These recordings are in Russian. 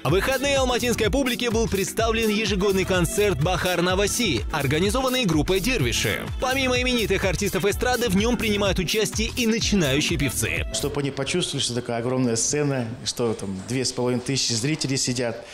В выходные алматинской публике был представлен ежегодный концерт «Бахар Наваси», организованный группой «Дервиши». Помимо именитых артистов эстрады, в нем принимают участие и начинающие певцы. Чтобы они почувствовали, что такая огромная сцена, что там 2500 зрителей сидят.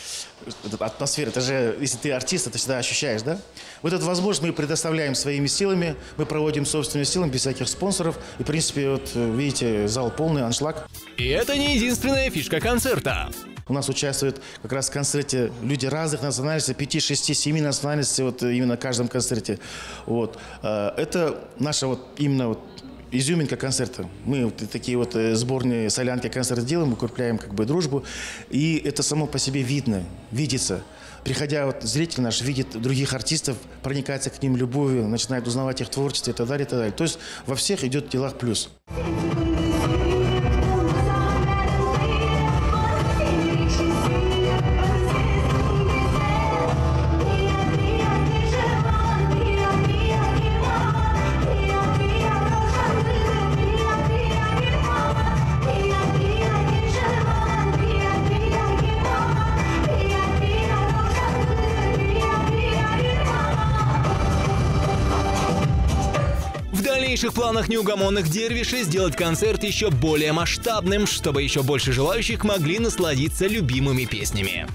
Атмосфера, это же, если ты артист, это всегда ощущаешь, да? Вот эту возможность мы предоставляем своими силами, мы проводим собственными силами, без всяких спонсоров. И, в принципе, вот видите, зал полный, аншлаг. И это не единственная фишка концерта. У нас участвуют как раз в концерте люди разных национальностей, 5, 6, 7 национальностей, вот именно в каждом концерте. Вот. Это наша вот именно вот изюминка концерта. Мы вот такие вот сборные солянки концерты делаем, укрепляем как бы дружбу. И это само по себе видно, видится. Приходя, вот зритель наш видит других артистов, проникается к ним любовью, начинает узнавать их творчество и так далее, и так далее. То есть во всех идет в делах плюс. В дальнейших планах неугомонных Дервишей сделать концерт еще более масштабным, чтобы еще больше желающих могли насладиться любимыми песнями.